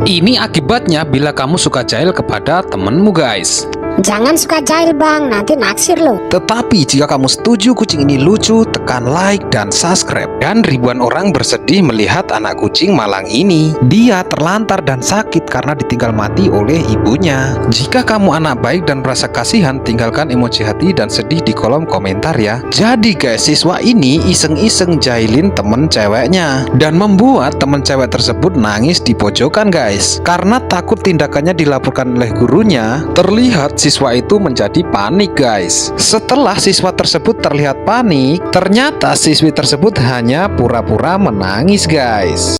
Ini akibatnya bila kamu suka jahil kepada temenmu guys. Jangan suka jahil bang, nanti naksir lo. Tetapi jika kamu setuju kucing ini lucu, tekan like dan subscribe. Dan ribuan orang bersedih melihat anak kucing malang ini. Dia terlantar dan sakit karena ditinggal mati oleh ibunya. Jika kamu anak baik dan merasa kasihan, tinggalkan emoji hati dan sedih di kolom komentar ya. Jadi guys, siswa ini iseng-iseng jahilin temen ceweknya dan membuat temen cewek tersebut nangis di pojokan guys. Karena takut tindakannya dilaporkan oleh gurunya, terlihat siswa itu menjadi panik guys. Setelah siswa tersebut terlihat panik, ternyata siswi tersebut hanya pura-pura menangis guys.